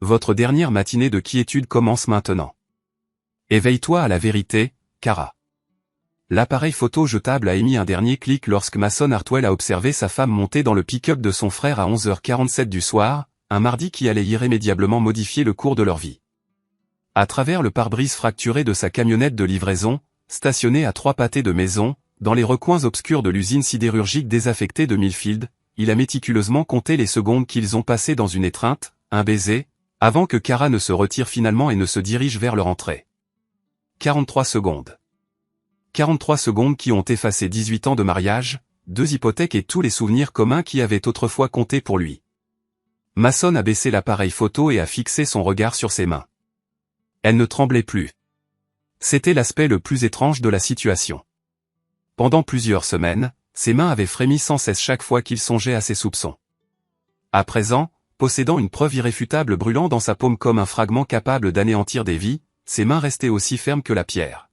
Votre dernière matinée de quiétude commence maintenant. Éveille-toi à la vérité, Kara. L'appareil photo jetable a émis un dernier clic lorsque Mason Hartwell a observé sa femme monter dans le pick-up de son frère à 11h47 du soir, un mardi qui allait irrémédiablement modifier le cours de leur vie. À travers le pare-brise fracturé de sa camionnette de livraison, stationnée à 3 pâtés de maison, dans les recoins obscurs de l'usine sidérurgique désaffectée de Millfield, il a méticuleusement compté les secondes qu'ils ont passées dans une étreinte, un baiser, avant que Kara ne se retire finalement et ne se dirige vers leur entrée. 43 secondes. 43 secondes qui ont effacé 18 ans de mariage, 2 hypothèques et tous les souvenirs communs qui avaient autrefois compté pour lui. Mason a baissé l'appareil photo et a fixé son regard sur ses mains. Elles ne tremblaient plus. C'était l'aspect le plus étrange de la situation. Pendant plusieurs semaines, ses mains avaient frémi sans cesse chaque fois qu'il songeait à ses soupçons. À présent, possédant une preuve irréfutable brûlant dans sa paume comme un fragment capable d'anéantir des vies, ses mains restaient aussi fermes que la pierre.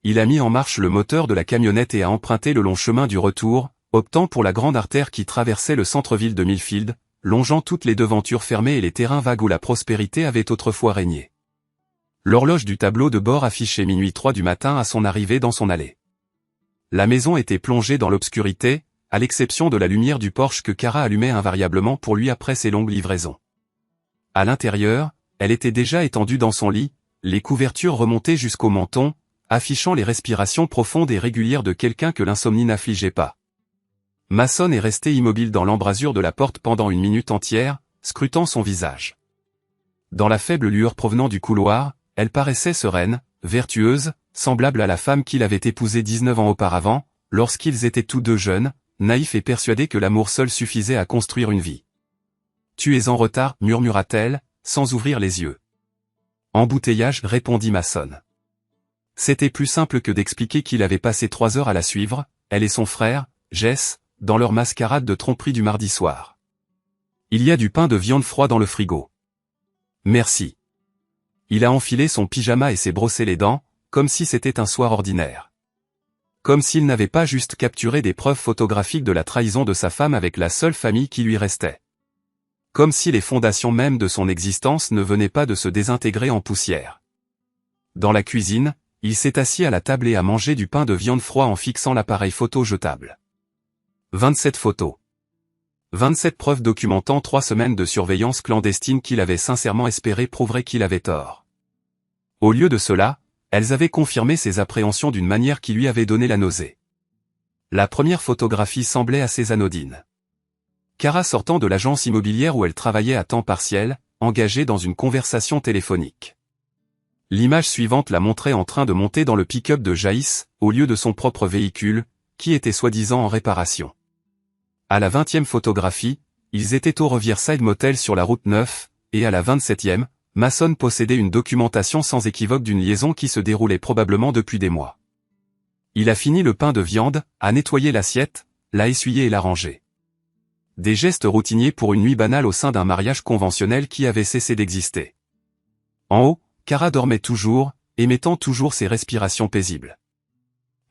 Il a mis en marche le moteur de la camionnette et a emprunté le long chemin du retour, optant pour la grande artère qui traversait le centre-ville de Millfield, longeant toutes les devantures fermées et les terrains vagues où la prospérité avait autrefois régné. L'horloge du tableau de bord affichait minuit 3 du matin à son arrivée dans son allée. La maison était plongée dans l'obscurité, à l'exception de la lumière du Porsche que Kara allumait invariablement pour lui après ses longues livraisons. À l'intérieur, elle était déjà étendue dans son lit, les couvertures remontées jusqu'au menton, affichant les respirations profondes et régulières de quelqu'un que l'insomnie n'affligeait pas. Mason est resté immobile dans l'embrasure de la porte pendant une minute entière, scrutant son visage. Dans la faible lueur provenant du couloir, elle paraissait sereine, vertueuse, semblable à la femme qu'il avait épousée 19 ans auparavant, lorsqu'ils étaient tous deux jeunes, naïfs et persuadés que l'amour seul suffisait à construire une vie. « Tu es en retard » murmura-t-elle, sans ouvrir les yeux. « Embouteillage » répondit Mason. C'était plus simple que d'expliquer qu'il avait passé 3 heures à la suivre, elle et son frère, Jess, dans leur mascarade de tromperie du mardi soir. « Il y a du pain de viande froid dans le frigo. »« Merci. » Il a enfilé son pyjama et s'est brossé les dents, comme si c'était un soir ordinaire. Comme s'il n'avait pas juste capturé des preuves photographiques de la trahison de sa femme avec la seule famille qui lui restait. Comme si les fondations mêmes de son existence ne venaient pas de se désintégrer en poussière. Dans la cuisine, il s'est assis à la table et a mangé du pain de viande froid en fixant l'appareil photo jetable. 27 photos. 27 preuves documentant 3 semaines de surveillance clandestine qu'il avait sincèrement espéré prouveraient qu'il avait tort. Au lieu de cela, elles avaient confirmé ses appréhensions d'une manière qui lui avait donné la nausée. La première photographie semblait assez anodine. Kara sortant de l'agence immobilière où elle travaillait à temps partiel, engagée dans une conversation téléphonique. L'image suivante la montrait en train de monter dans le pick-up de Jaïs, au lieu de son propre véhicule, qui était soi-disant en réparation. À la 20e photographie, ils étaient au Riverside Motel sur la route 9, et à la 27e, Mason possédait une documentation sans équivoque d'une liaison qui se déroulait probablement depuis des mois. Il a fini le pain de viande, a nettoyé l'assiette, l'a essuyé et l'a rangé. Des gestes routiniers pour une nuit banale au sein d'un mariage conventionnel qui avait cessé d'exister. En haut, Kara dormait toujours, émettant toujours ses respirations paisibles.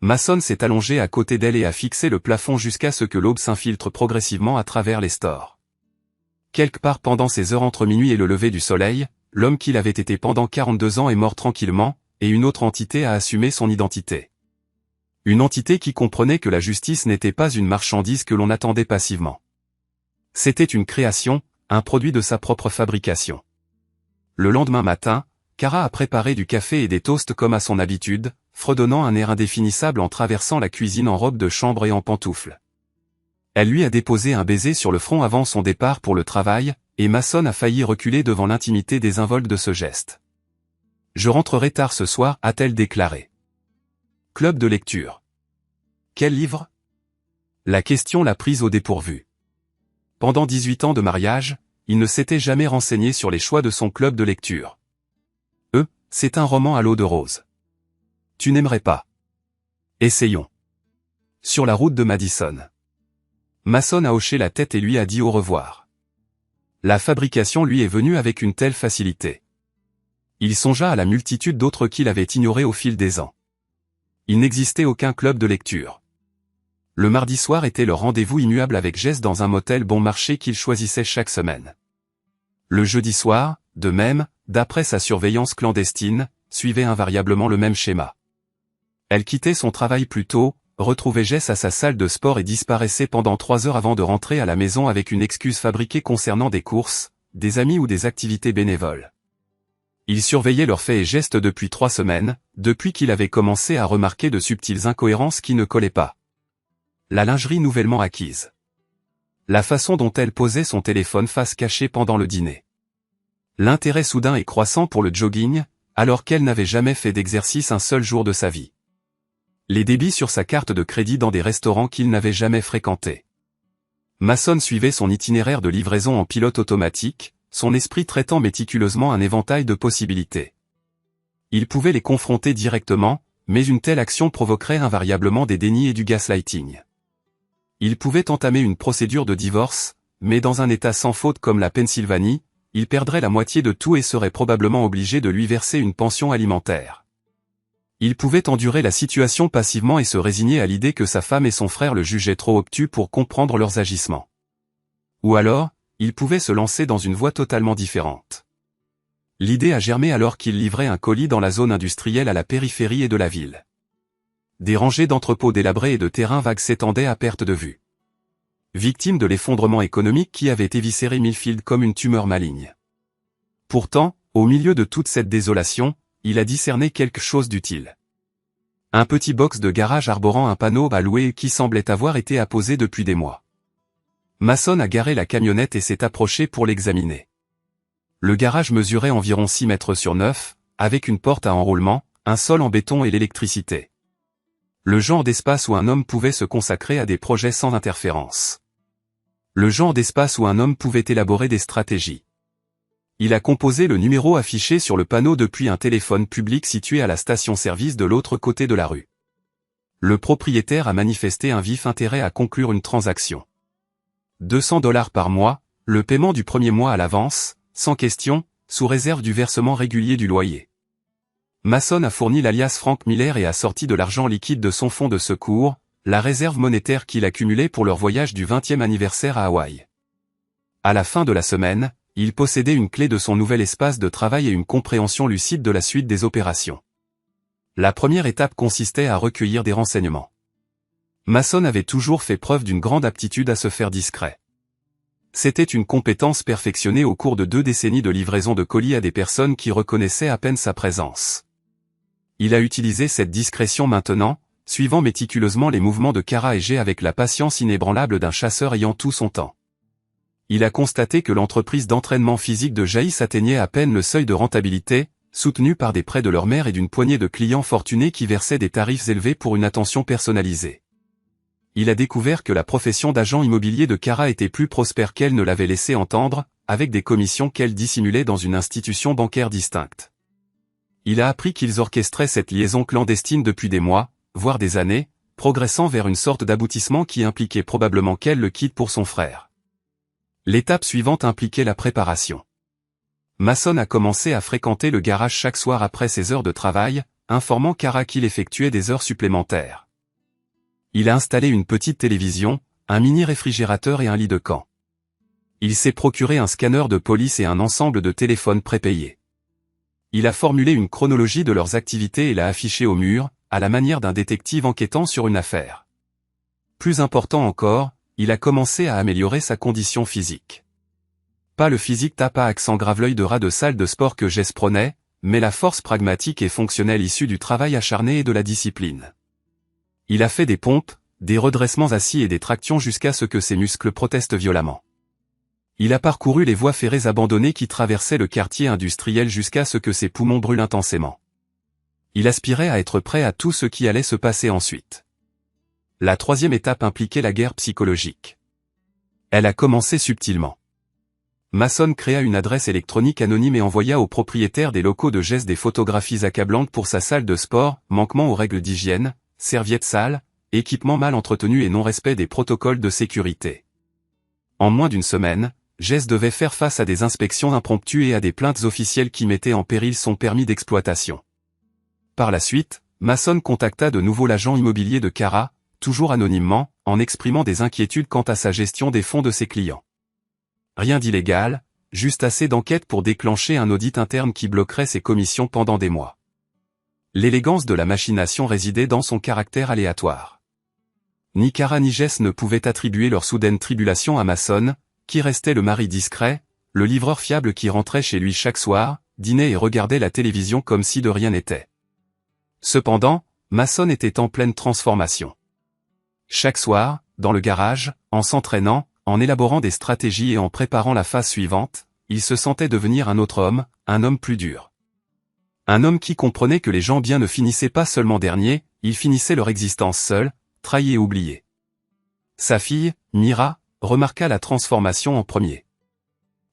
Mason s'est allongé à côté d'elle et a fixé le plafond jusqu'à ce que l'aube s'infiltre progressivement à travers les stores. Quelque part pendant ces heures entre minuit et le lever du soleil, l'homme qu'il avait été pendant 42 ans est mort tranquillement, et une autre entité a assumé son identité. Une entité qui comprenait que la justice n'était pas une marchandise que l'on attendait passivement. C'était une création, un produit de sa propre fabrication. Le lendemain matin, Kara a préparé du café et des toasts comme à son habitude, fredonnant un air indéfinissable en traversant la cuisine en robe de chambre et en pantoufles. Elle lui a déposé un baiser sur le front avant son départ pour le travail, et Mason a failli reculer devant l'intimité désinvolte de ce geste. « Je rentrerai tard ce soir » a-t-elle déclaré. Club de lecture. Quel livre ? La question l'a prise au dépourvu. Pendant 18 ans de mariage, il ne s'était jamais renseigné sur les choix de son club de lecture. C'est un roman à l'eau de rose. Tu n'aimerais pas. Essayons. Sur la route de Madison. Mason a hoché la tête et lui a dit au revoir. La fabrication lui est venue avec une telle facilité. Il songea à la multitude d'autres qu'il avait ignorées au fil des ans. Il n'existait aucun club de lecture. Le mardi soir était le rendez-vous immuable avec Jess dans un motel bon marché qu'il choisissait chaque semaine. Le jeudi soir, de même, d'après sa surveillance clandestine, suivait invariablement le même schéma. Elle quittait son travail plus tôt, retrouvait Jess à sa salle de sport et disparaissait pendant 3 heures avant de rentrer à la maison avec une excuse fabriquée concernant des courses, des amis ou des activités bénévoles. Il surveillait leurs faits et gestes depuis 3 semaines, depuis qu'il avait commencé à remarquer de subtiles incohérences qui ne collaient pas. La lingerie nouvellement acquise. La façon dont elle posait son téléphone face cachée pendant le dîner. L'intérêt soudain et croissant pour le jogging, alors qu'elle n'avait jamais fait d'exercice un seul jour de sa vie. Les débits sur sa carte de crédit dans des restaurants qu'il n'avait jamais fréquentés. Mason suivait son itinéraire de livraison en pilote automatique, son esprit traitant méticuleusement un éventail de possibilités. Il pouvait les confronter directement, mais une telle action provoquerait invariablement des dénis et du gaslighting. Il pouvait entamer une procédure de divorce, mais dans un état sans faute comme la Pennsylvanie, il perdrait la moitié de tout et serait probablement obligé de lui verser une pension alimentaire. Il pouvait endurer la situation passivement et se résigner à l'idée que sa femme et son frère le jugeaient trop obtus pour comprendre leurs agissements. Ou alors, il pouvait se lancer dans une voie totalement différente. L'idée a germé alors qu'il livrait un colis dans la zone industrielle à la périphérie et de la ville. Des rangées d'entrepôts délabrés et de terrains vagues s'étendaient à perte de vue. Victime de l'effondrement économique qui avait éviscéré Millfield comme une tumeur maligne. Pourtant, au milieu de toute cette désolation, il a discerné quelque chose d'utile. Un petit box de garage arborant un panneau à louer qui semblait avoir été apposé depuis des mois. Mason a garé la camionnette et s'est approché pour l'examiner. Le garage mesurait environ 6 mètres sur 9, avec une porte à enroulement, un sol en béton et l'électricité. Le genre d'espace où un homme pouvait se consacrer à des projets sans interférence. Le genre d'espace où un homme pouvait élaborer des stratégies. Il a composé le numéro affiché sur le panneau depuis un téléphone public situé à la station-service de l'autre côté de la rue. Le propriétaire a manifesté un vif intérêt à conclure une transaction. $200 par mois, le paiement du premier mois à l'avance, sans question, sous réserve du versement régulier du loyer. Mason a fourni l'alias Frank Miller et a sorti de l'argent liquide de son fonds de secours, la réserve monétaire qu'il accumulait pour leur voyage du 20e anniversaire à Hawaï. À la fin de la semaine, il possédait une clé de son nouvel espace de travail et une compréhension lucide de la suite des opérations. La première étape consistait à recueillir des renseignements. Mason avait toujours fait preuve d'une grande aptitude à se faire discret. C'était une compétence perfectionnée au cours de 2 décennies de livraison de colis à des personnes qui reconnaissaient à peine sa présence. Il a utilisé cette discrétion maintenant, suivant méticuleusement les mouvements de Kara et Jay avec la patience inébranlable d'un chasseur ayant tout son temps. Il a constaté que l'entreprise d'entraînement physique de Jaïs atteignait à peine le seuil de rentabilité, soutenue par des prêts de leur mère et d'une poignée de clients fortunés qui versaient des tarifs élevés pour une attention personnalisée. Il a découvert que la profession d'agent immobilier de Kara était plus prospère qu'elle ne l'avait laissé entendre, avec des commissions qu'elle dissimulait dans une institution bancaire distincte. Il a appris qu'ils orchestraient cette liaison clandestine depuis des mois, voire des années, progressant vers une sorte d'aboutissement qui impliquait probablement qu'elle le quitte pour son frère. L'étape suivante impliquait la préparation. Mason a commencé à fréquenter le garage chaque soir après ses heures de travail, informant Kara qu'il effectuait des heures supplémentaires. Il a installé une petite télévision, un mini-réfrigérateur et un lit de camp. Il s'est procuré un scanner de police et un ensemble de téléphones prépayés. Il a formulé une chronologie de leurs activités et l'a affichée au mur, à la manière d'un détective enquêtant sur une affaire. Plus important encore, il a commencé à améliorer sa condition physique. Pas le physique tape à accent grave l'œil de rat de salle de sport que Jess prônait, mais la force pragmatique et fonctionnelle issue du travail acharné et de la discipline. Il a fait des pompes, des redressements assis et des tractions jusqu'à ce que ses muscles protestent violemment. Il a parcouru les voies ferrées abandonnées qui traversaient le quartier industriel jusqu'à ce que ses poumons brûlent intensément. Il aspirait à être prêt à tout ce qui allait se passer ensuite. La 3e étape impliquait la guerre psychologique. Elle a commencé subtilement. Mason créa une adresse électronique anonyme et envoya au propriétaire des locaux de Jess des photographies accablantes pour sa salle de sport, manquement aux règles d'hygiène, serviettes sales, équipement mal entretenu et non-respect des protocoles de sécurité. En moins d'une semaine, Jess devait faire face à des inspections impromptues et à des plaintes officielles qui mettaient en péril son permis d'exploitation. Par la suite, Mason contacta de nouveau l'agent immobilier de Kara, toujours anonymement, en exprimant des inquiétudes quant à sa gestion des fonds de ses clients. Rien d'illégal, juste assez d'enquête pour déclencher un audit interne qui bloquerait ses commissions pendant des mois. L'élégance de la machination résidait dans son caractère aléatoire. Ni Kara ni Jess ne pouvaient attribuer leur soudaine tribulation à Mason, qui restait le mari discret, le livreur fiable qui rentrait chez lui chaque soir, dînait et regardait la télévision comme si de rien n'était. Cependant, Mason était en pleine transformation. Chaque soir, dans le garage, en s'entraînant, en élaborant des stratégies et en préparant la phase suivante, il se sentait devenir un autre homme, un homme plus dur. Un homme qui comprenait que les gens bien ne finissaient pas seulement derniers, ils finissaient leur existence seuls, trahis et oubliés. Sa fille, Mira, remarqua la transformation en premier.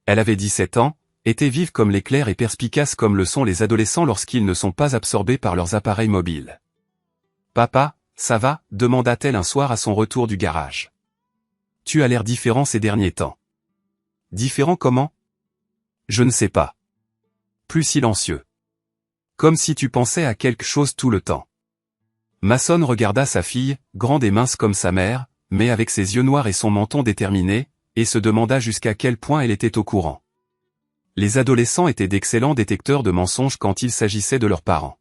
Elle avait 17 ans, était vive comme l'éclair et perspicace comme le sont les adolescents lorsqu'ils ne sont pas absorbés par leurs appareils mobiles. « Papa, ça va ?» demanda-t-elle un soir à son retour du garage. « Tu as l'air différent ces derniers temps. »« Différent comment ? » ?»« Je ne sais pas. » « Plus silencieux. » « Comme si tu pensais à quelque chose tout le temps. » Mason regarda sa fille, grande et mince comme sa mère, mais avec ses yeux noirs et son menton déterminé, et se demanda jusqu'à quel point elle était au courant. Les adolescents étaient d'excellents détecteurs de mensonges quand il s'agissait de leurs parents.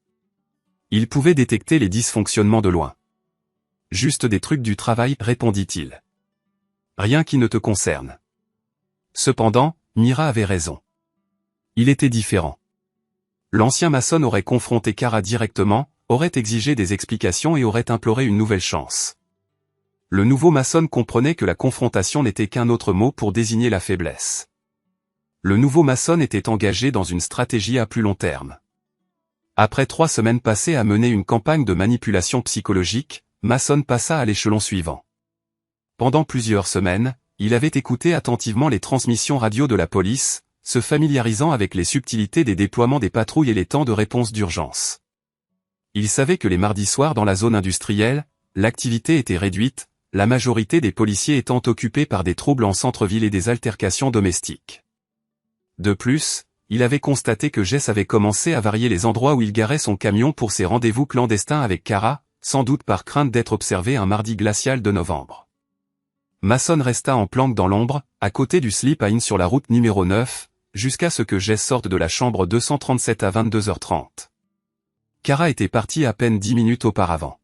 Ils pouvaient détecter les dysfonctionnements de loin. « Juste des trucs du travail, répondit-il. Rien qui ne te concerne. » Cependant, Mira avait raison. Il était différent. L'ancien Mason aurait confronté Kara directement, aurait exigé des explications et aurait imploré une nouvelle chance. Le nouveau Mason comprenait que la confrontation n'était qu'un autre mot pour désigner la faiblesse. Le nouveau Mason était engagé dans une stratégie à plus long terme. Après 3 semaines passées à mener une campagne de manipulation psychologique, Mason passa à l'échelon suivant. Pendant plusieurs semaines, il avait écouté attentivement les transmissions radio de la police, se familiarisant avec les subtilités des déploiements des patrouilles et les temps de réponse d'urgence. Il savait que les mardis soirs dans la zone industrielle, l'activité était réduite, la majorité des policiers étant occupés par des troubles en centre-ville et des altercations domestiques. De plus, il avait constaté que Jess avait commencé à varier les endroits où il garait son camion pour ses rendez-vous clandestins avec Kara, sans doute par crainte d'être observé un mardi glacial de novembre. Mason resta en planque dans l'ombre, à côté du slip-in sur la route numéro 9, jusqu'à ce que Jess sorte de la chambre 237 à 22h30. Kara était partie à peine 10 minutes auparavant.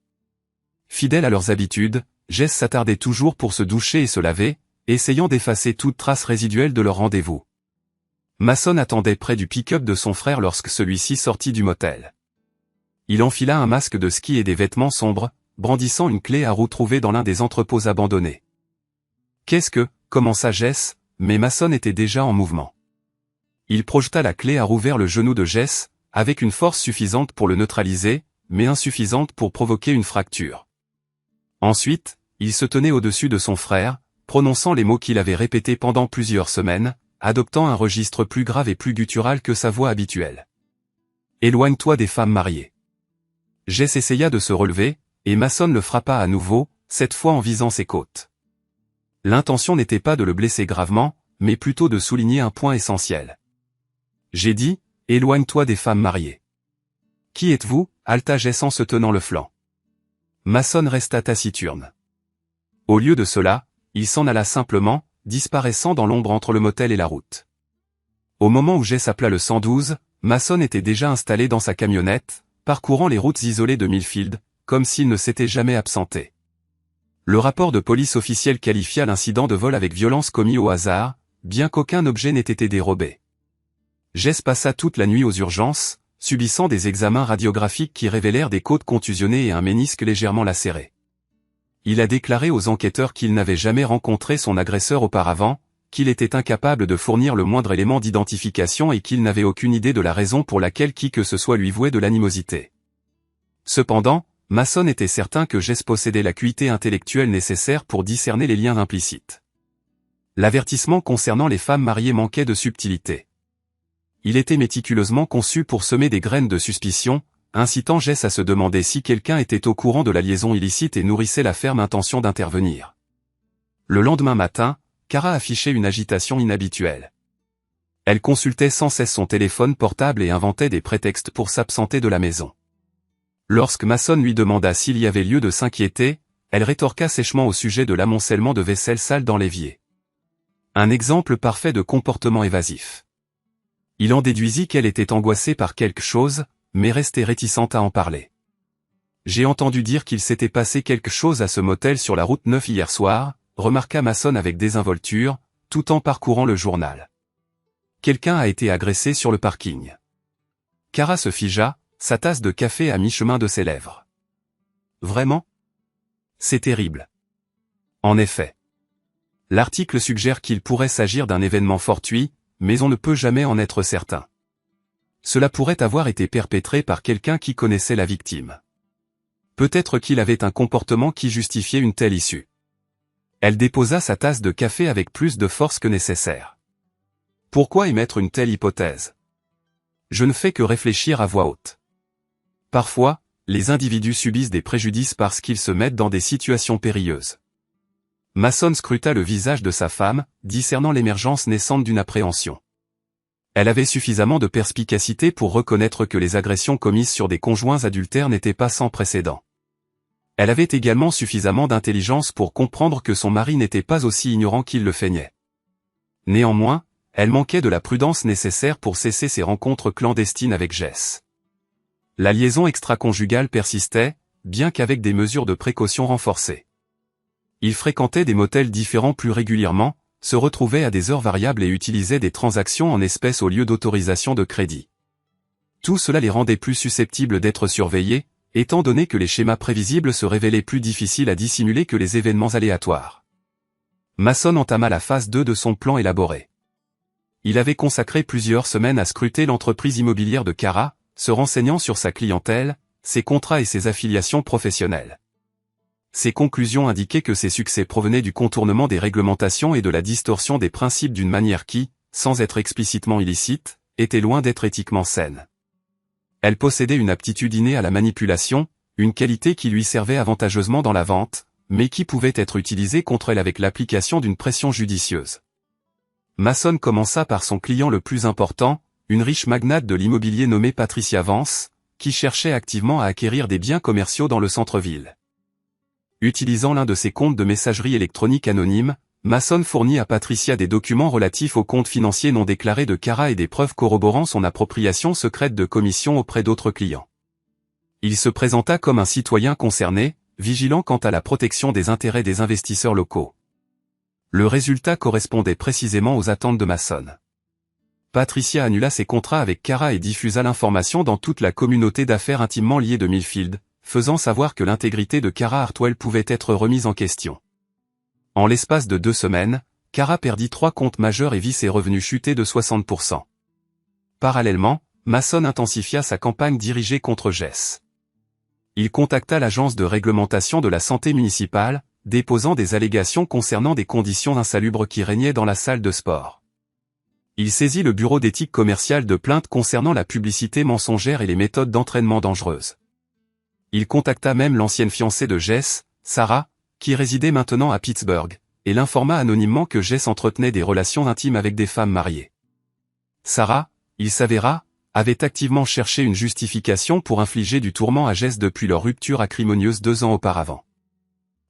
Fidèles à leurs habitudes, Jess s'attardait toujours pour se doucher et se laver, essayant d'effacer toute trace résiduelle de leur rendez-vous. Mason attendait près du pick-up de son frère lorsque celui-ci sortit du motel. Il enfila un masque de ski et des vêtements sombres, brandissant une clé à roue trouvée dans l'un des entrepôts abandonnés. « Qu'est-ce que » commença Jess, mais Mason était déjà en mouvement. Il projeta la clé à roue vers le genou de Jess, avec une force suffisante pour le neutraliser, mais insuffisante pour provoquer une fracture. Ensuite, il se tenait au-dessus de son frère, prononçant les mots qu'il avait répétés pendant plusieurs semaines, adoptant un registre plus grave et plus guttural que sa voix habituelle. « Éloigne-toi des femmes mariées. » Jess essaya de se relever, et Mason le frappa à nouveau, cette fois en visant ses côtes. L'intention n'était pas de le blesser gravement, mais plutôt de souligner un point essentiel. « J'ai dit, éloigne-toi des femmes mariées. »« Qui êtes-vous » halta Jess en se tenant le flanc. Mason resta taciturne. Au lieu de cela, il s'en alla simplement, disparaissant dans l'ombre entre le motel et la route. Au moment où Jess appela le 112, Mason était déjà installé dans sa camionnette, parcourant les routes isolées de Millfield, comme s'il ne s'était jamais absenté. Le rapport de police officiel qualifia l'incident de vol avec violence commis au hasard, bien qu'aucun objet n'ait été dérobé. Jess passa toute la nuit aux urgences, subissant des examens radiographiques qui révélèrent des côtes contusionnées et un ménisque légèrement lacéré. Il a déclaré aux enquêteurs qu'il n'avait jamais rencontré son agresseur auparavant, qu'il était incapable de fournir le moindre élément d'identification et qu'il n'avait aucune idée de la raison pour laquelle qui que ce soit lui vouait de l'animosité. Cependant, Mason était certain que Jess possédait l'acuité intellectuelle nécessaire pour discerner les liens implicites. L'avertissement concernant les femmes mariées manquait de subtilité. Il était méticuleusement conçu pour semer des graines de suspicion, incitant Jess à se demander si quelqu'un était au courant de la liaison illicite et nourrissait la ferme intention d'intervenir. Le lendemain matin, Kara affichait une agitation inhabituelle. Elle consultait sans cesse son téléphone portable et inventait des prétextes pour s'absenter de la maison. Lorsque Mason lui demanda s'il y avait lieu de s'inquiéter, elle rétorqua sèchement au sujet de l'amoncellement de vaisselle sale dans l'évier. Un exemple parfait de comportement évasif. Il en déduisit qu'elle était angoissée par quelque chose, mais restait réticente à en parler. J'ai entendu dire qu'il s'était passé quelque chose à ce motel sur la route 9 hier soir, remarqua Mason avec désinvolture, tout en parcourant le journal. Quelqu'un a été agressé sur le parking. Kara se figea, sa tasse de café à mi-chemin de ses lèvres. Vraiment? C'est terrible. En effet. L'article suggère qu'il pourrait s'agir d'un événement fortuit, mais on ne peut jamais en être certain. Cela pourrait avoir été perpétré par quelqu'un qui connaissait la victime. Peut-être qu'il avait un comportement qui justifiait une telle issue. Elle déposa sa tasse de café avec plus de force que nécessaire. Pourquoi émettre une telle hypothèse? Je ne fais que réfléchir à voix haute. Parfois, les individus subissent des préjudices parce qu'ils se mettent dans des situations périlleuses. Mason scruta le visage de sa femme, discernant l'émergence naissante d'une appréhension. Elle avait suffisamment de perspicacité pour reconnaître que les agressions commises sur des conjoints adultères n'étaient pas sans précédent. Elle avait également suffisamment d'intelligence pour comprendre que son mari n'était pas aussi ignorant qu'il le feignait. Néanmoins, elle manquait de la prudence nécessaire pour cesser ses rencontres clandestines avec Jess. La liaison extra-conjugale persistait, bien qu'avec des mesures de précaution renforcées. Il fréquentait des motels différents plus régulièrement, se retrouvait à des heures variables et utilisait des transactions en espèces au lieu d'autorisation de crédit. Tout cela les rendait plus susceptibles d'être surveillés, étant donné que les schémas prévisibles se révélaient plus difficiles à dissimuler que les événements aléatoires. Mason entama la phase 2 de son plan élaboré. Il avait consacré plusieurs semaines à scruter l'entreprise immobilière de Kara, se renseignant sur sa clientèle, ses contrats et ses affiliations professionnelles. Ses conclusions indiquaient que ses succès provenaient du contournement des réglementations et de la distorsion des principes d'une manière qui, sans être explicitement illicite, était loin d'être éthiquement saine. Elle possédait une aptitude innée à la manipulation, une qualité qui lui servait avantageusement dans la vente, mais qui pouvait être utilisée contre elle avec l'application d'une pression judicieuse. Mason commença par son client le plus important, une riche magnate de l'immobilier nommée Patricia Vance, qui cherchait activement à acquérir des biens commerciaux dans le centre-ville. Utilisant l'un de ses comptes de messagerie électronique anonyme, Mason fournit à Patricia des documents relatifs aux comptes financiers non déclarés de Kara et des preuves corroborant son appropriation secrète de commissions auprès d'autres clients. Il se présenta comme un citoyen concerné, vigilant quant à la protection des intérêts des investisseurs locaux. Le résultat correspondait précisément aux attentes de Mason. Patricia annula ses contrats avec Kara et diffusa l'information dans toute la communauté d'affaires intimement liée de Millfield, faisant savoir que l'intégrité de Kara Hartwell pouvait être remise en question. En l'espace de 2 semaines, Kara perdit 3 comptes majeurs et vit ses revenus chuter de 60%. Parallèlement, Mason intensifia sa campagne dirigée contre Jess. Il contacta l'agence de réglementation de la santé municipale, déposant des allégations concernant des conditions insalubres qui régnaient dans la salle de sport. Il saisit le bureau d'éthique commerciale de plainte concernant la publicité mensongère et les méthodes d'entraînement dangereuses. Il contacta même l'ancienne fiancée de Jess, Sarah, qui résidait maintenant à Pittsburgh, et l'informa anonymement que Jess entretenait des relations intimes avec des femmes mariées. Sarah, il s'avéra, avait activement cherché une justification pour infliger du tourment à Jess depuis leur rupture acrimonieuse 2 ans auparavant.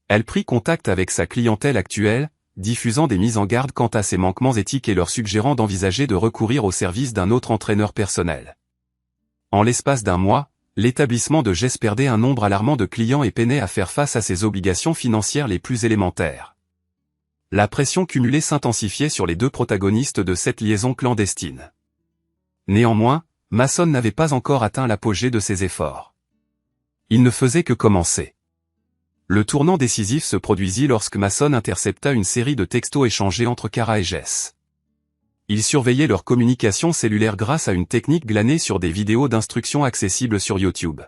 Elle prit contact avec sa clientèle actuelle, diffusant des mises en garde quant à ses manquements éthiques et leur suggérant d'envisager de recourir au service d'un autre entraîneur personnel. En l'espace d'1 mois, l'établissement de Jess perdait un nombre alarmant de clients et peinait à faire face à ses obligations financières les plus élémentaires. La pression cumulée s'intensifiait sur les 2 protagonistes de cette liaison clandestine. Néanmoins, Mason n'avait pas encore atteint l'apogée de ses efforts. Il ne faisait que commencer. Le tournant décisif se produisit lorsque Mason intercepta une série de textos échangés entre Kara et Jess. Il surveillait leur communication cellulaire grâce à une technique glanée sur des vidéos d'instructions accessibles sur YouTube.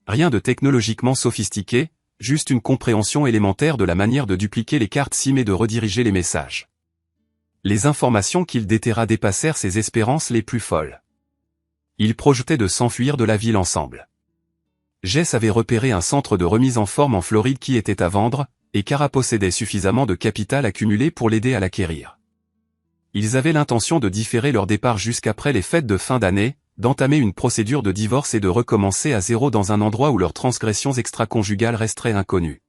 Rien de technologiquement sophistiqué, juste une compréhension élémentaire de la manière de dupliquer les cartes SIM et de rediriger les messages. Les informations qu'il déterra dépassèrent ses espérances les plus folles. Ils projetaient de s'enfuir de la ville ensemble. Jess avait repéré un centre de remise en forme en Floride qui était à vendre, et Kara possédait suffisamment de capital accumulé pour l'aider à l'acquérir. Ils avaient l'intention de différer leur départ jusqu'après les fêtes de fin d'année, d'entamer une procédure de divorce et de recommencer à zéro dans un endroit où leurs transgressions extra-conjugales resteraient inconnues.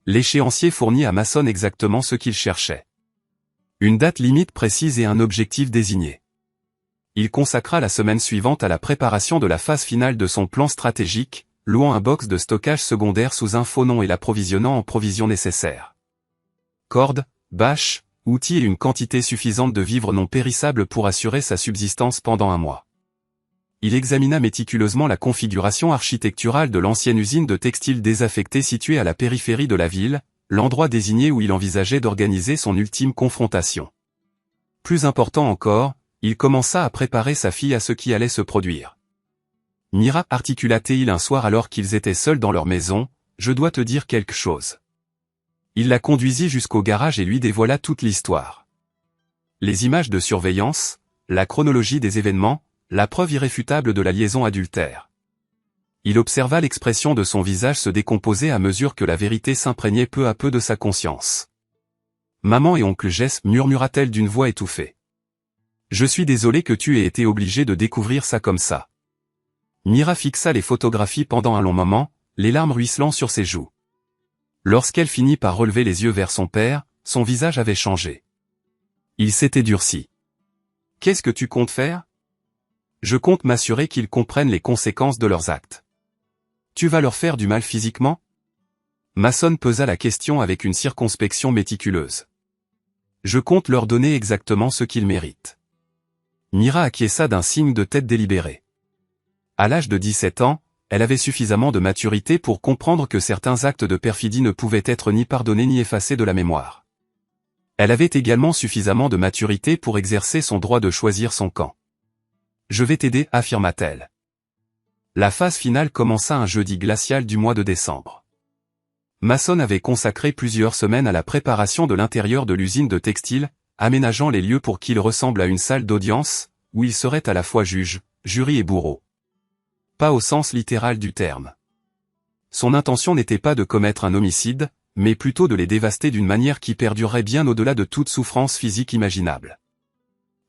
L'échéancier fournit à Mason exactement ce qu'il cherchait. Une date limite précise et un objectif désigné. Il consacra la semaine suivante à la préparation de la phase finale de son plan stratégique, louant un box de stockage secondaire sous un faux nom et l'approvisionnant en provisions nécessaires. Cordes, bâches, outils et une quantité suffisante de vivres non périssables pour assurer sa subsistance pendant un mois. Il examina méticuleusement la configuration architecturale de l'ancienne usine de textile désaffectée située à la périphérie de la ville, l'endroit désigné où il envisageait d'organiser son ultime confrontation. Plus important encore, il commença à préparer sa fille à ce qui allait se produire. « Mira, articula-t-il un soir alors qu'ils étaient seuls dans leur maison, je dois te dire quelque chose. » Il la conduisit jusqu'au garage et lui dévoila toute l'histoire. Les images de surveillance, la chronologie des événements, la preuve irréfutable de la liaison adultère. Il observa l'expression de son visage se décomposer à mesure que la vérité s'imprégnait peu à peu de sa conscience. « Maman et oncle Jess, murmura-t-elle d'une voix étouffée. Je suis désolé que tu aies été obligé de découvrir ça comme ça. Mira fixa les photographies pendant un long moment, les larmes ruisselant sur ses joues. Lorsqu'elle finit par relever les yeux vers son père, son visage avait changé. Il s'était durci. « Qu'est-ce que tu comptes faire ? » Je compte m'assurer qu'ils comprennent les conséquences de leurs actes. Tu vas leur faire du mal physiquement ? Mason pesa la question avec une circonspection méticuleuse. Je compte leur donner exactement ce qu'ils méritent. Mira acquiesça d'un signe de tête délibéré. À l'âge de 17 ans, elle avait suffisamment de maturité pour comprendre que certains actes de perfidie ne pouvaient être ni pardonnés ni effacés de la mémoire. Elle avait également suffisamment de maturité pour exercer son droit de choisir son camp. Je vais t'aider, affirma-t-elle. La phase finale commença un jeudi glacial du mois de décembre. Mason avait consacré plusieurs semaines à la préparation de l'intérieur de l'usine de textile, aménageant les lieux pour qu'il ressemble à une salle d'audience, où il serait à la fois juge, jury et bourreau. Pas au sens littéral du terme. Son intention n'était pas de commettre un homicide, mais plutôt de les dévaster d'une manière qui perdurerait bien au-delà de toute souffrance physique imaginable.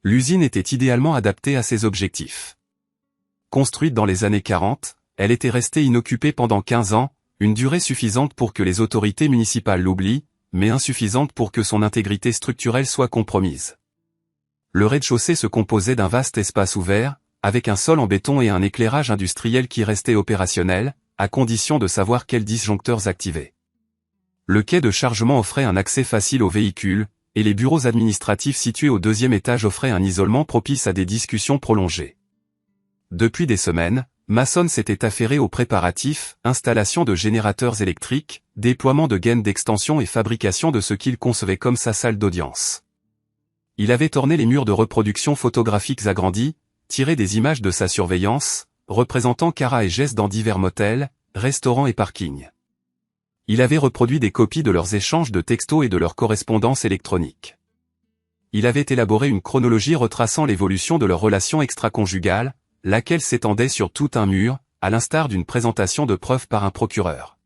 L'usine était idéalement adaptée à ses objectifs. Construite dans les années 40, elle était restée inoccupée pendant 15 ans, une durée suffisante pour que les autorités municipales l'oublient, mais insuffisante pour que son intégrité structurelle soit compromise. Le rez-de-chaussée se composait d'un vaste espace ouvert, avec un sol en béton et un éclairage industriel qui restait opérationnel, à condition de savoir quels disjoncteurs activer. Le quai de chargement offrait un accès facile aux véhicules, et les bureaux administratifs situés au deuxième étage offraient un isolement propice à des discussions prolongées. Depuis des semaines, Mason s'était affairé aux préparatifs, installation de générateurs électriques, déploiement de gaines d'extension et fabrication de ce qu'il concevait comme sa salle d'audience. Il avait orné les murs de reproduction photographiques agrandis, tiré des images de sa surveillance, représentant Kara et Jess dans divers motels, restaurants et parkings. Il avait reproduit des copies de leurs échanges de textos et de leur correspondance électronique. Il avait élaboré une chronologie retraçant l'évolution de leur relation extra-conjugale, laquelle s'étendait sur tout un mur, à l'instar d'une présentation de preuves par un procureur.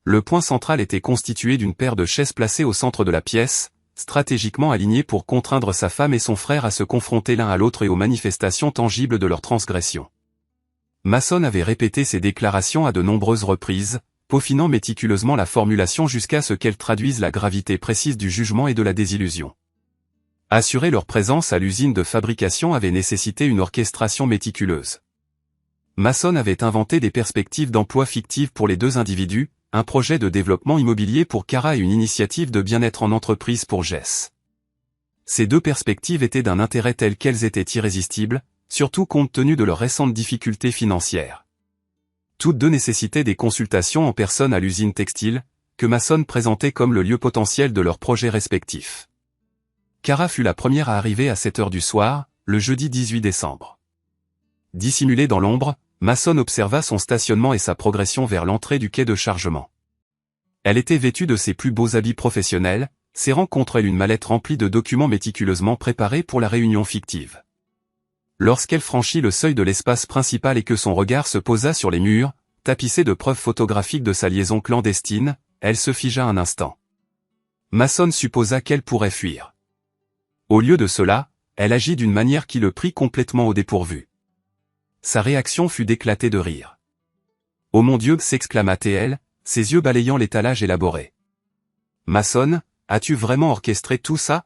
Le point central était constitué d'une paire de chaises placées au centre de la pièce, stratégiquement alignées pour contraindre sa femme et son frère à se confronter l'un à l'autre et aux manifestations tangibles de leur transgression. Mason avait répété ces déclarations à de nombreuses reprises, peaufinant méticuleusement la formulation jusqu'à ce qu'elle traduise la gravité précise du jugement et de la désillusion. Assurer leur présence à l'usine de fabrication avait nécessité une orchestration méticuleuse. Mason avait inventé des perspectives d'emploi fictives pour les deux individus, un projet de développement immobilier pour Kara et une initiative de bien-être en entreprise pour Jess. Ces deux perspectives étaient d'un intérêt tel qu'elles étaient irrésistibles, surtout compte tenu de leurs récentes difficultés financières. Toutes deux nécessitaient des consultations en personne à l'usine textile, que Mason présentait comme le lieu potentiel de leurs projets respectifs. Kara fut la première à arriver à 7 heures du soir, le jeudi 18 décembre. Dissimulé dans l'ombre, Mason observa son stationnement et sa progression vers l'entrée du quai de chargement. Elle était vêtue de ses plus beaux habits professionnels, serrant contre elle une mallette remplie de documents méticuleusement préparés pour la réunion fictive. Lorsqu'elle franchit le seuil de l'espace principal et que son regard se posa sur les murs, tapissés de preuves photographiques de sa liaison clandestine, elle se figea un instant. Mason supposa qu'elle pourrait fuir. Au lieu de cela, elle agit d'une manière qui le prit complètement au dépourvu. Sa réaction fut d'éclater de rire. « Oh mon Dieu !» s'exclama-t-elle, ses yeux balayant l'étalage élaboré. « Mason, as-tu vraiment orchestré tout ça ?»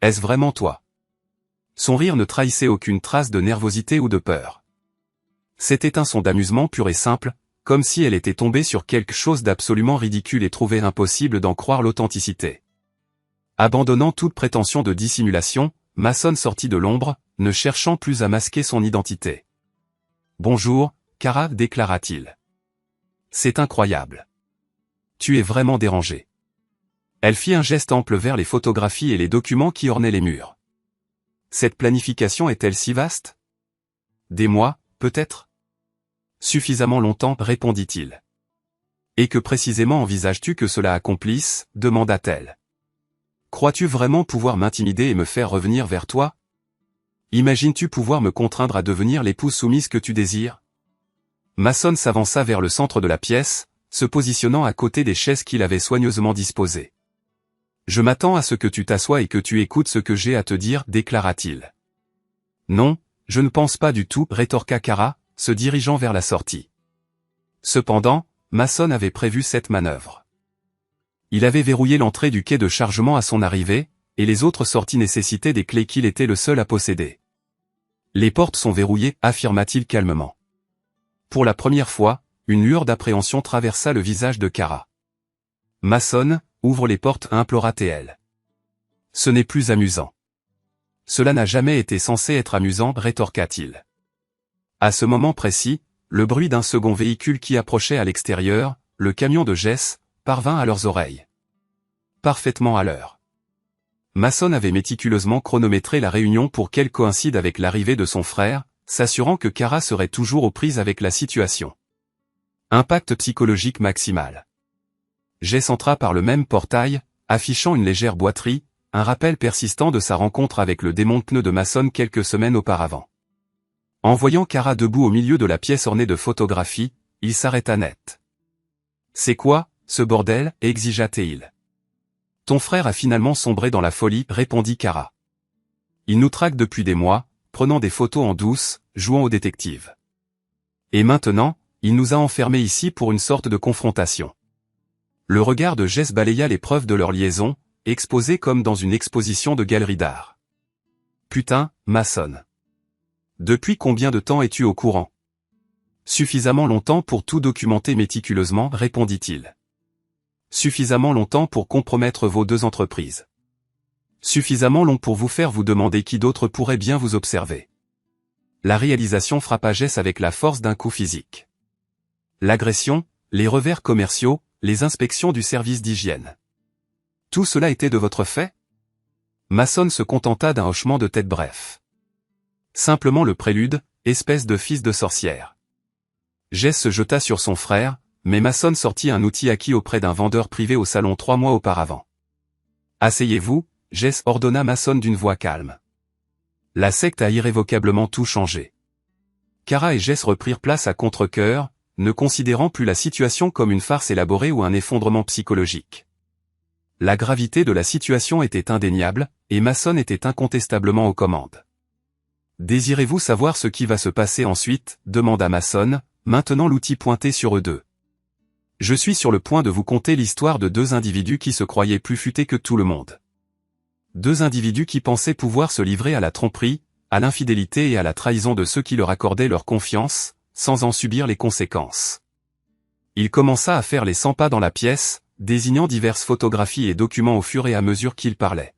Est-ce vraiment toi? Son rire ne trahissait aucune trace de nervosité ou de peur. C'était un son d'amusement pur et simple, comme si elle était tombée sur quelque chose d'absolument ridicule et trouvait impossible d'en croire l'authenticité. Abandonnant toute prétention de dissimulation, Mason sortit de l'ombre, ne cherchant plus à masquer son identité. « Bonjour, Kara, déclara-t-il. C'est incroyable. Tu es vraiment dérangée. » Elle fit un geste ample vers les photographies et les documents qui ornaient les murs. Cette planification est-elle si vaste? Des mois, peut-être? Suffisamment longtemps, répondit-il. Et que précisément envisages-tu que cela accomplisse? Demanda-t-elle. Crois-tu vraiment pouvoir m'intimider et me faire revenir vers toi? Imagines-tu pouvoir me contraindre à devenir l'épouse soumise que tu désires? Mason s'avança vers le centre de la pièce, se positionnant à côté des chaises qu'il avait soigneusement disposées. Je m'attends à ce que tu t'assoies et que tu écoutes ce que j'ai à te dire, déclara-t-il. Non, je ne pense pas du tout, rétorqua Kara, se dirigeant vers la sortie. Cependant, Mason avait prévu cette manœuvre. Il avait verrouillé l'entrée du quai de chargement à son arrivée, et les autres sorties nécessitaient des clés qu'il était le seul à posséder. Les portes sont verrouillées, affirma-t-il calmement. Pour la première fois, une lueur d'appréhension traversa le visage de Kara. Mason, ouvre les portes, implora-t-elle. Ce n'est plus amusant. Cela n'a jamais été censé être amusant, rétorqua-t-il. À ce moment précis, le bruit d'un second véhicule qui approchait à l'extérieur, le camion de Jess, parvint à leurs oreilles. Parfaitement à l'heure. Mason avait méticuleusement chronométré la réunion pour qu'elle coïncide avec l'arrivée de son frère, s'assurant que Kara serait toujours aux prises avec la situation. Impact psychologique maximal. Jess entra par le même portail, affichant une légère boiterie, un rappel persistant de sa rencontre avec le démon pneu de Mason quelques semaines auparavant. En voyant Kara debout au milieu de la pièce ornée de photographies, il s'arrêta net. « C'est quoi, ce bordel ?» exigea-t-il. « Ton frère a finalement sombré dans la folie, » répondit Kara. « Il nous traque depuis des mois, prenant des photos en douce, jouant au détective. Et maintenant, il nous a enfermés ici pour une sorte de confrontation. » Le regard de Jess balaya les preuves de leur liaison, exposées comme dans une exposition de galerie d'art. « Putain, Mason. Depuis combien de temps es-tu au courant? » Suffisamment longtemps pour tout documenter méticuleusement, répondit-il. Suffisamment longtemps pour compromettre vos deux entreprises. Suffisamment long pour vous faire vous demander qui d'autre pourrait bien vous observer. La réalisation frappa Jess avec la force d'un coup physique. L'agression, les revers commerciaux, les inspections du service d'hygiène. Tout cela était de votre fait? Mason se contenta d'un hochement de tête bref. Simplement le prélude, espèce de fils de sorcière. Jess se jeta sur son frère, mais Mason sortit un outil acquis auprès d'un vendeur privé au salon 3 mois auparavant. Asseyez-vous, Jess ordonna Mason d'une voix calme. La secte a irrévocablement tout changé. Kara et Jess reprirent place à contre-cœur, ne considérant plus la situation comme une farce élaborée ou un effondrement psychologique. La gravité de la situation était indéniable, et Mason était incontestablement aux commandes. « Désirez-vous savoir ce qui va se passer ensuite ?» demanda Mason, maintenant l'outil pointé sur eux deux. « Je suis sur le point de vous conter l'histoire de deux individus qui se croyaient plus futés que tout le monde. Deux individus qui pensaient pouvoir se livrer à la tromperie, à l'infidélité et à la trahison de ceux qui leur accordaient leur confiance, sans en subir les conséquences. » Il commença à faire les 100 pas dans la pièce, désignant diverses photographies et documents au fur et à mesure qu'il parlait.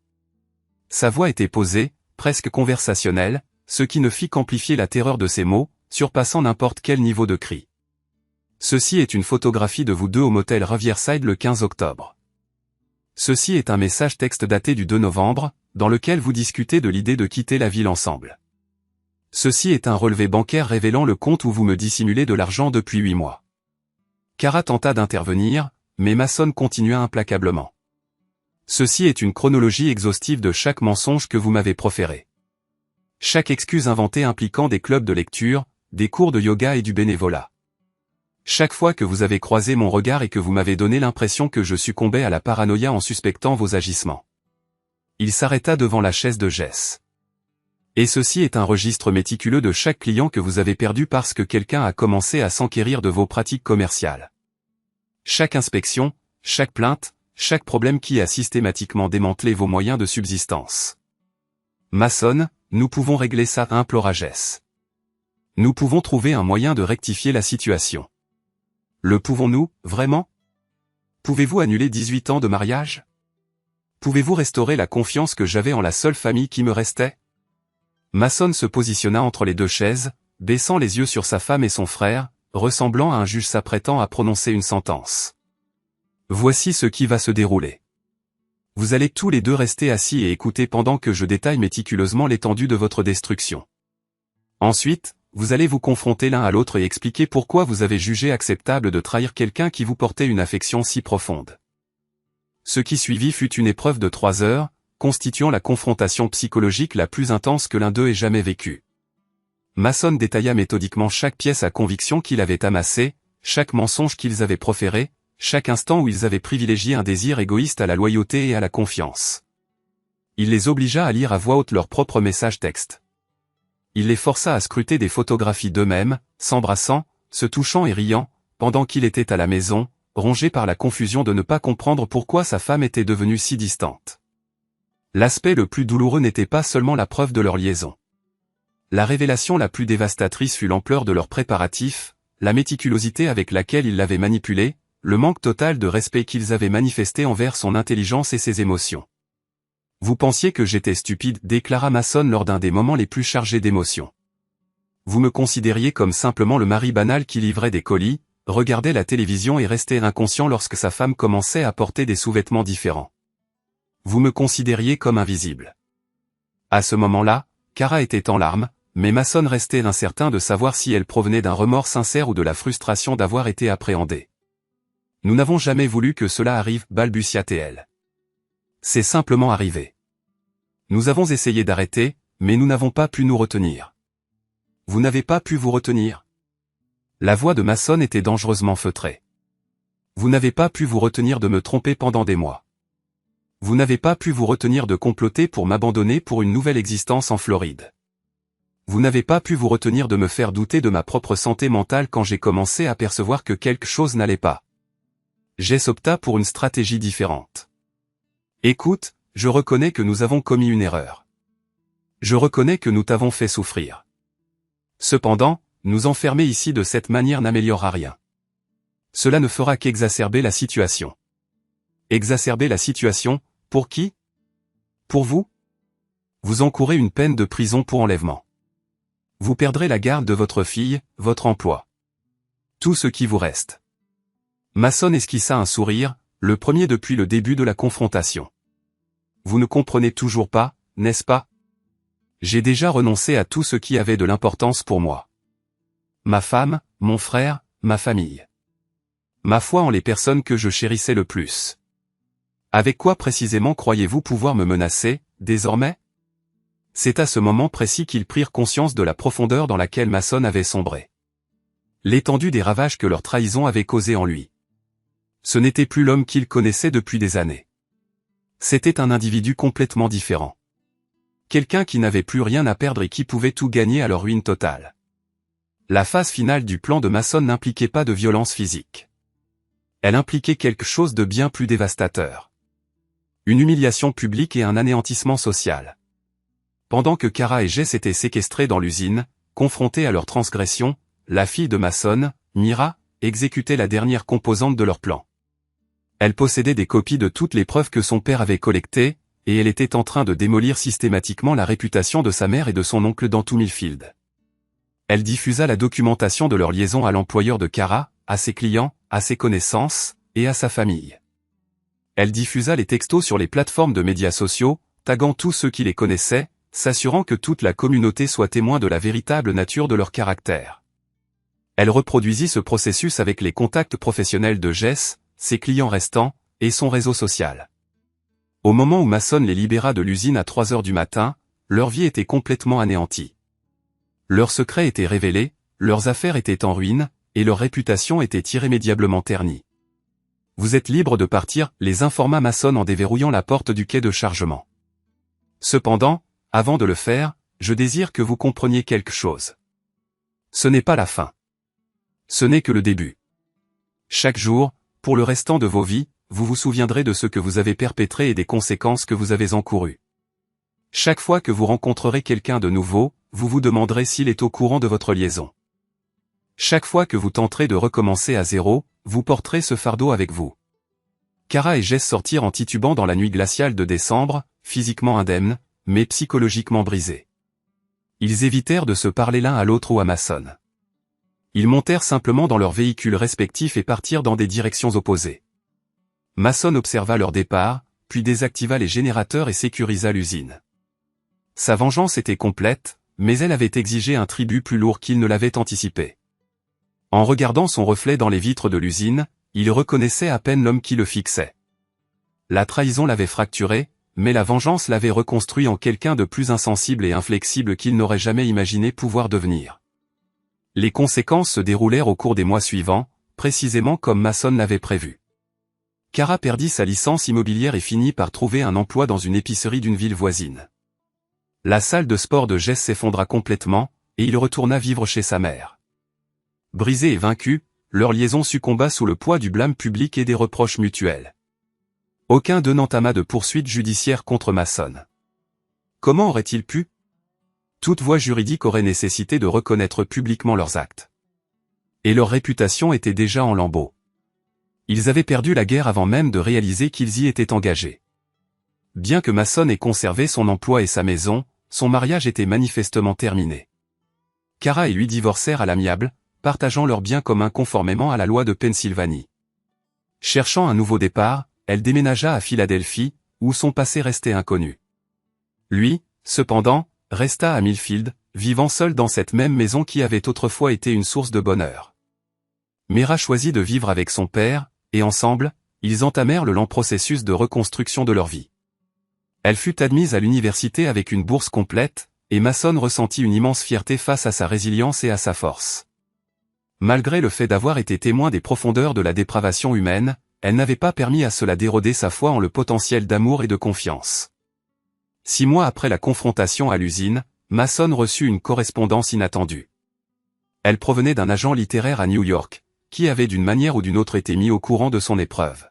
Sa voix était posée, presque conversationnelle, ce qui ne fit qu'amplifier la terreur de ses mots, surpassant n'importe quel niveau de cri. Ceci est une photographie de vous deux au motel Riverside le 15 octobre. Ceci est un message texte daté du 2 novembre, dans lequel vous discutez de l'idée de quitter la ville ensemble. Ceci est un relevé bancaire révélant le compte où vous me dissimulez de l'argent depuis 8 mois. Kara tenta d'intervenir, mais Mason continua implacablement. Ceci est une chronologie exhaustive de chaque mensonge que vous m'avez proféré. Chaque excuse inventée impliquant des clubs de lecture, des cours de yoga et du bénévolat. Chaque fois que vous avez croisé mon regard et que vous m'avez donné l'impression que je succombais à la paranoïa en suspectant vos agissements. Il s'arrêta devant la chaise de Jess. Et ceci est un registre méticuleux de chaque client que vous avez perdu parce que quelqu'un a commencé à s'enquérir de vos pratiques commerciales. Chaque inspection, chaque plainte, chaque problème qui a systématiquement démantelé vos moyens de subsistance. Mason, nous pouvons régler ça, implora Jess. Nous pouvons trouver un moyen de rectifier la situation. Le pouvons-nous, vraiment? Pouvez-vous annuler 18 ans de mariage? Pouvez-vous restaurer la confiance que j'avais en la seule famille qui me restait? Mason se positionna entre les deux chaises, baissant les yeux sur sa femme et son frère, ressemblant à un juge s'apprêtant à prononcer une sentence. Voici ce qui va se dérouler. Vous allez tous les deux rester assis et écouter pendant que je détaille méticuleusement l'étendue de votre destruction. Ensuite, vous allez vous confronter l'un à l'autre et expliquer pourquoi vous avez jugé acceptable de trahir quelqu'un qui vous portait une affection si profonde. Ce qui suivit fut une épreuve de 3 heures, constituant la confrontation psychologique la plus intense que l'un d'eux ait jamais vécue. Mason détailla méthodiquement chaque pièce à conviction qu'il avait amassée, chaque mensonge qu'ils avaient proféré, chaque instant où ils avaient privilégié un désir égoïste à la loyauté et à la confiance. Il les obligea à lire à voix haute leurs propres messages textes. Il les força à scruter des photographies d'eux-mêmes, s'embrassant, se touchant et riant, pendant qu'il était à la maison, rongé par la confusion de ne pas comprendre pourquoi sa femme était devenue si distante. L'aspect le plus douloureux n'était pas seulement la preuve de leur liaison. La révélation la plus dévastatrice fut l'ampleur de leurs préparatifs, la méticulosité avec laquelle ils l'avaient manipulé, le manque total de respect qu'ils avaient manifesté envers son intelligence et ses émotions. Vous pensiez que j'étais stupide, déclara Mason lors d'un des moments les plus chargés d'émotions. Vous me considériez comme simplement le mari banal qui livrait des colis, regardait la télévision et restait inconscient lorsque sa femme commençait à porter des sous-vêtements différents. Vous me considériez comme invisible. À ce moment-là, Kara était en larmes, mais Mason restait incertain de savoir si elle provenait d'un remords sincère ou de la frustration d'avoir été appréhendée. Nous n'avons jamais voulu que cela arrive, balbutia-t-elle. C'est simplement arrivé. Nous avons essayé d'arrêter, mais nous n'avons pas pu nous retenir. Vous n'avez pas pu vous retenir. La voix de Mason était dangereusement feutrée. Vous n'avez pas pu vous retenir de me tromper pendant des mois. Vous n'avez pas pu vous retenir de comploter pour m'abandonner pour une nouvelle existence en Floride. Vous n'avez pas pu vous retenir de me faire douter de ma propre santé mentale quand j'ai commencé à percevoir que quelque chose n'allait pas. Jess opta pour une stratégie différente. Écoute, je reconnais que nous avons commis une erreur. Je reconnais que nous t'avons fait souffrir. Cependant, nous enfermer ici de cette manière n'améliorera rien. Cela ne fera qu'exacerber la situation. Exacerber la situation, pour qui? Pour vous? Vous encourez une peine de prison pour enlèvement. Vous perdrez la garde de votre fille, votre emploi. Tout ce qui vous reste. Mason esquissa un sourire, le premier depuis le début de la confrontation. Vous ne comprenez toujours pas, n'est-ce pas? J'ai déjà renoncé à tout ce qui avait de l'importance pour moi. Ma femme, mon frère, ma famille. Ma foi en les personnes que je chérissais le plus. Avec quoi précisément croyez-vous pouvoir me menacer, désormais? C'est à ce moment précis qu'ils prirent conscience de la profondeur dans laquelle Mason avait sombré. L'étendue des ravages que leur trahison avait causés en lui. Ce n'était plus l'homme qu'ils connaissaient depuis des années. C'était un individu complètement différent. Quelqu'un qui n'avait plus rien à perdre et qui pouvait tout gagner à leur ruine totale. La phase finale du plan de Mason n'impliquait pas de violence physique. Elle impliquait quelque chose de bien plus dévastateur. Une humiliation publique et un anéantissement social. Pendant que Kara et Jess étaient séquestrés dans l'usine, confrontés à leur transgression, la fille de Mason, Mira, exécutait la dernière composante de leur plan. Elle possédait des copies de toutes les preuves que son père avait collectées, et elle était en train de démolir systématiquement la réputation de sa mère et de son oncle dans tout Millfield. Elle diffusa la documentation de leur liaison à l'employeur de Kara, à ses clients, à ses connaissances, et à sa famille. Elle diffusa les textos sur les plateformes de médias sociaux, taguant tous ceux qui les connaissaient, s'assurant que toute la communauté soit témoin de la véritable nature de leur caractère. Elle reproduisit ce processus avec les contacts professionnels de Jess, ses clients restants, et son réseau social. Au moment où Mason les libéra de l'usine à 3 heures du matin, leur vie était complètement anéantie. Leurs secrets étaient révélés, leurs affaires étaient en ruine, et leur réputation était irrémédiablement ternie. Vous êtes libre de partir, les informa Mason en déverrouillant la porte du quai de chargement. Cependant, avant de le faire, je désire que vous compreniez quelque chose. Ce n'est pas la fin. Ce n'est que le début. Chaque jour, pour le restant de vos vies, vous vous souviendrez de ce que vous avez perpétré et des conséquences que vous avez encourues. Chaque fois que vous rencontrerez quelqu'un de nouveau, vous vous demanderez s'il est au courant de votre liaison. Chaque fois que vous tenterez de recommencer à zéro, vous porterez ce fardeau avec vous. Kara et Jess sortirent en titubant dans la nuit glaciale de décembre, physiquement indemnes, mais psychologiquement brisés. Ils évitèrent de se parler l'un à l'autre ou à Mason. Ils montèrent simplement dans leurs véhicules respectifs et partirent dans des directions opposées. Mason observa leur départ, puis désactiva les générateurs et sécurisa l'usine. Sa vengeance était complète, mais elle avait exigé un tribut plus lourd qu'il ne l'avait anticipé. En regardant son reflet dans les vitres de l'usine, il reconnaissait à peine l'homme qui le fixait. La trahison l'avait fracturé, mais la vengeance l'avait reconstruit en quelqu'un de plus insensible et inflexible qu'il n'aurait jamais imaginé pouvoir devenir. Les conséquences se déroulèrent au cours des mois suivants, précisément comme Mason l'avait prévu. Kara perdit sa licence immobilière et finit par trouver un emploi dans une épicerie d'une ville voisine. La salle de sport de Jess s'effondra complètement, et il retourna vivre chez sa mère. Brisés et vaincus, leur liaison succomba sous le poids du blâme public et des reproches mutuels. Aucun d'eux n'entama de poursuite judiciaire contre Mason. Comment aurait-il pu? Toute voie juridique aurait nécessité de reconnaître publiquement leurs actes. Et leur réputation était déjà en lambeaux. Ils avaient perdu la guerre avant même de réaliser qu'ils y étaient engagés. Bien que Mason ait conservé son emploi et sa maison, son mariage était manifestement terminé. Kara et lui divorcèrent à l'amiable, partageant leurs biens communs conformément à la loi de Pennsylvanie. Cherchant un nouveau départ, elle déménagea à Philadelphie, où son passé restait inconnu. Lui, cependant, resta à Millfield, vivant seul dans cette même maison qui avait autrefois été une source de bonheur. Mera choisit de vivre avec son père, et ensemble, ils entamèrent le lent processus de reconstruction de leur vie. Elle fut admise à l'université avec une bourse complète, et Mason ressentit une immense fierté face à sa résilience et à sa force. Malgré le fait d'avoir été témoin des profondeurs de la dépravation humaine, elle n'avait pas permis à cela d'éroder sa foi en le potentiel d'amour et de confiance. 6 mois après la confrontation à l'usine, Mason reçut une correspondance inattendue. Elle provenait d'un agent littéraire à New York, qui avait d'une manière ou d'une autre été mis au courant de son épreuve.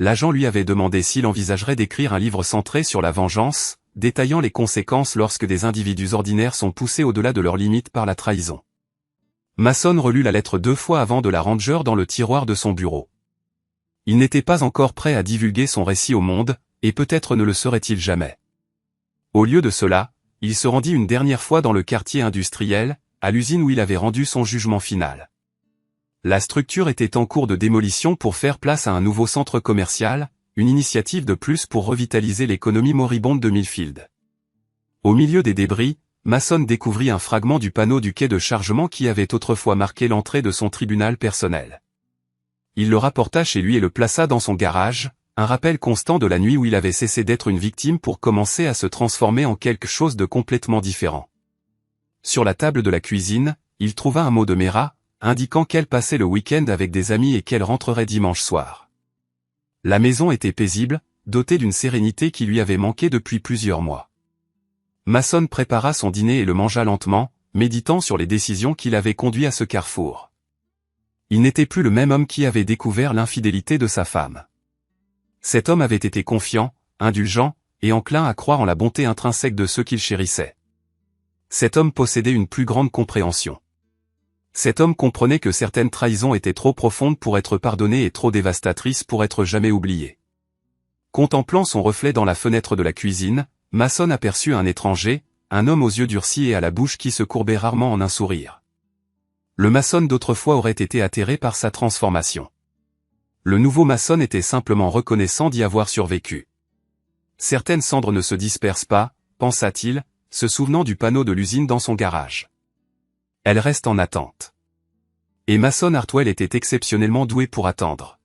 L'agent lui avait demandé s'il envisagerait d'écrire un livre centré sur la vengeance, détaillant les conséquences lorsque des individus ordinaires sont poussés au-delà de leurs limites par la trahison. Mason relut la lettre 2 fois avant de la ranger dans le tiroir de son bureau. Il n'était pas encore prêt à divulguer son récit au monde, et peut-être ne le serait-il jamais. Au lieu de cela, il se rendit une dernière fois dans le quartier industriel, à l'usine où il avait rendu son jugement final. La structure était en cours de démolition pour faire place à un nouveau centre commercial, une initiative de plus pour revitaliser l'économie moribonde de Millfield. Au milieu des débris, Mason découvrit un fragment du panneau du quai de chargement qui avait autrefois marqué l'entrée de son tribunal personnel. Il le rapporta chez lui et le plaça dans son garage, un rappel constant de la nuit où il avait cessé d'être une victime pour commencer à se transformer en quelque chose de complètement différent. Sur la table de la cuisine, il trouva un mot de Mera, indiquant qu'elle passait le week-end avec des amis et qu'elle rentrerait dimanche soir. La maison était paisible, dotée d'une sérénité qui lui avait manqué depuis plusieurs mois. Mason prépara son dîner et le mangea lentement, méditant sur les décisions qui l'avaient conduit à ce carrefour. Il n'était plus le même homme qui avait découvert l'infidélité de sa femme. Cet homme avait été confiant, indulgent, et enclin à croire en la bonté intrinsèque de ceux qu'il chérissait. Cet homme possédait une plus grande compréhension. Cet homme comprenait que certaines trahisons étaient trop profondes pour être pardonnées et trop dévastatrices pour être jamais oubliées. Contemplant son reflet dans la fenêtre de la cuisine, Mason aperçut un étranger, un homme aux yeux durcis et à la bouche qui se courbait rarement en un sourire. Le Mason d'autrefois aurait été atterré par sa transformation. Le nouveau Mason était simplement reconnaissant d'y avoir survécu. Certaines cendres ne se dispersent pas, pensa-t-il, se souvenant du panneau de l'usine dans son garage. Elle reste en attente. Et Mason Hartwell était exceptionnellement doué pour attendre.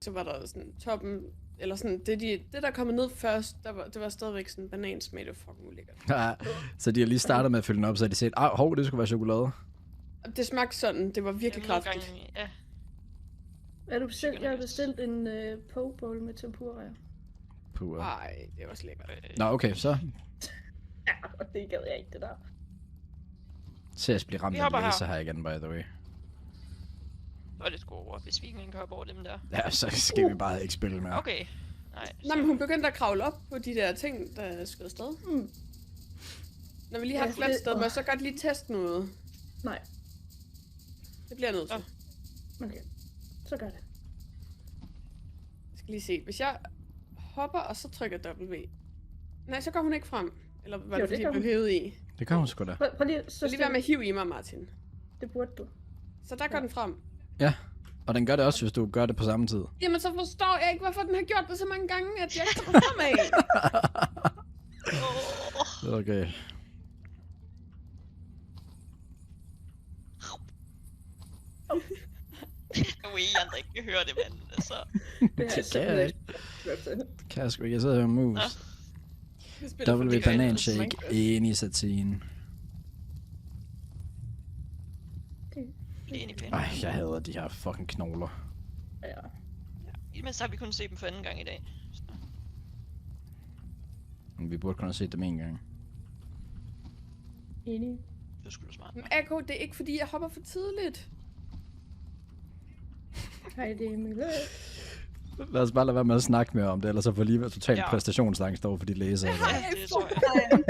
Så var der sådan toppen, eller sådan, det der kommer ned først, det var stadigvæk sådan banansmag, det var fucking ulækkert. Ja, så de har lige startet med at fylde den op, så har de set, hov, det skulle være chokolade. Det smagte sådan, det var virkelig kraftigt. Ja. Jeg har bestilt en poke bowl med tempura. Puh. Ej, det var også lækkert. Nå, okay, så Ja, og det gad jeg ikke, det der. ser jeg blive ramt Vi af hopper en laser her. her igen, by the way. Det var lidt gode ord, hvis vi ikke kan hoppe over dem der. Ja, så skal vi bare ikke spille mere. Okay. Nej. Nå, men hun begyndte at kravle op på de der ting, der skød afsted. Når vi lige har et fladt sted, må jeg så godt lige teste noget. Nej. Det bliver jeg nødt til. Okay. Så gør det. Jeg skal lige se. Hvis jeg hopper, og så trykker W. Nej, så går hun ikke frem. Eller var Jo, det det fordi, gør jeg blev hun. hævet i? Det kan hun sgu da. Prøv lige Så lige være med at hive i mig, Martin. Det burde du. Så der går den frem. Ja, og den gør det også, hvis du gør det på samme tid. Jamen, så forstår jeg ikke, hvorfor den har gjort det så mange gange, at jeg ikke kommer fremad. Okay. I andre ikke kan høre det, men altså... Det kan jeg ikke. Det kan jeg sgu ikke. Jeg sidder her med mus. Jeg spiller for W det banan rigtigt, shake, Minecraft. enig Satine. Enig pæn. Ej, jeg hader de her fucking knogler. Ja. Imens har vi kun set dem for anden gang i dag. Så. Men vi burde kun have set dem en gang. Enig. Det skulle du smart. Men AK, det er ikke fordi, jeg hopper for tidligt. Hej, det er Emil. Lad os bare lade være med at snakke mere om det, ellers så får lige totalt Ja. præstationsangst over for de læsere. Ja, det tror jeg.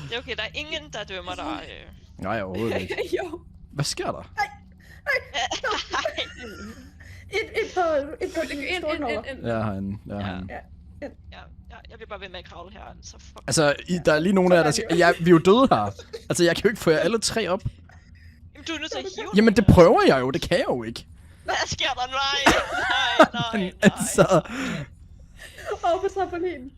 Det er okay, der er ingen, der dømmer dig. Nej, overhovedet ikke. Jo. Hvad sker der? Et på de store knogler. Jeg har en. Jeg har en. Jeg bliver bare ved med at kravle her, så fuck. Altså, der er lige nogen af jer, der siger, ja, vi er jo døde her. Altså, jeg kan jo ikke få jer alle tre op. Jamen, du er nødt til at hive Jamen, det prøver jeg jo, det kan jeg jo ikke. Hvad sker der? Nej. Altså, På trampolinen.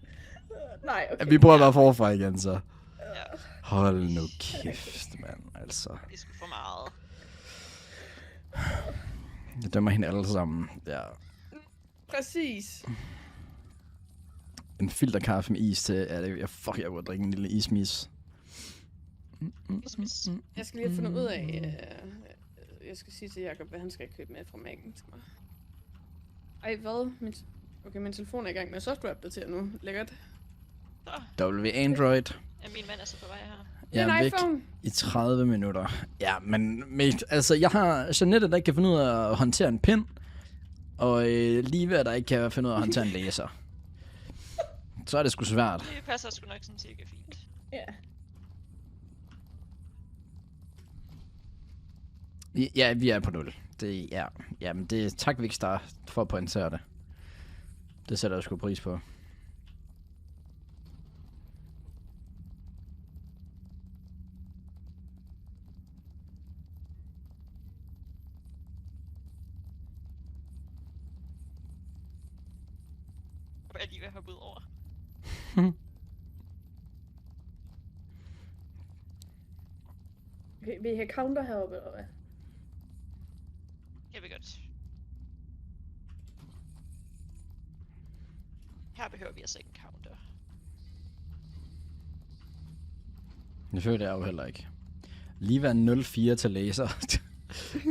Nej, okay. vi prøver bare forfra igen, så. Ja, Hold nu kæft, mand, altså. det er sgu for meget. Jeg dømmer hende alle sammen. Ja. Præcis. En filterkaffe med is til, ja, det, jeg vil drikke en lille ismis. Jeg skal lige have fundet ud af... jeg skal sige til Jacob, hvad han skal købe med fra Mac'en til mig. Ej, hvad? Okay, min telefon er i gang med software-opdateret nu. Lækkert. W Android. Ja, min mand er så på vej her. Jeg En er væk iPhone. i 30 minutter. Ja, men altså, jeg har Jeanette, der ikke kan finde ud af at håndtere en pind. Og Liva, der ikke kan finde ud af at håndtere en læser. Så er det sgu svært. Det passer sgu nok sådan cirka fint. Ja. Ja, vi er på 0. Det er, jamen det er tak Vikstar for at pointere det. Det sætter jeg sgu pris på. Hvad er lige ved at hoppe ud over? Okay, vil I have counter heroppe, eller hvad? Jeg vil godt. Her behøver vi altså ikke en counter. Det føler jeg jo heller ikke. Liva 04 til læser.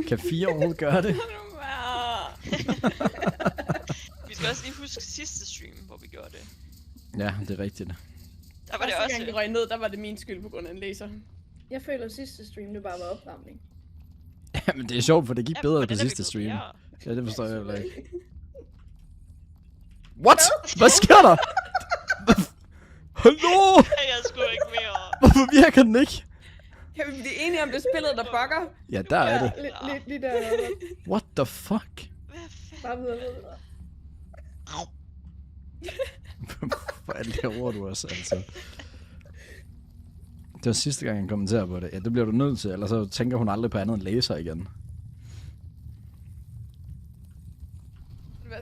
Kan 4 overhovedet gøre det? Vi skal også lige huske sidste stream, hvor vi gjorde det. Ja, det er rigtigt. Der var det Første gang også... det røg ned, der var det min skyld på grund af en læser. Jeg føler, at sidste stream, det bare var opvarmning. Jamen det er sjovt, for det gik bedre hvordan på er vi sidste blevet stream. fjerde? Ja, det forstår jeg heller ikke. What? Hvad sker der? Hallo? Jeg sgu ikke mere. Hvorfor virker den ikke? Kan vi blive enige om det spillet, der bugger? Ja, der er det. Lige der. What the fuck? Hvad fanden? Bare videre. Hvor er det her ord, du også, altså. Det var sidste gang, jeg kommenterer på det. Ja, det bliver du nødt til, ellers så tænker hun aldrig på andet end læser igen.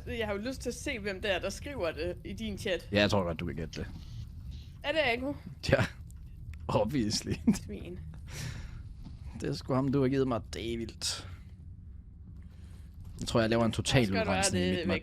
Jeg har jo lyst til at se, hvem det er, der skriver det i din chat. Ja, jeg tror godt, du kan gætte det. Er det Eko? Ja, obviously. Svin. Det er sgu ham, du har givet mig. Det er vildt. Jeg tror, jeg laver en total Hvor skal du have udrensning i det mit væk?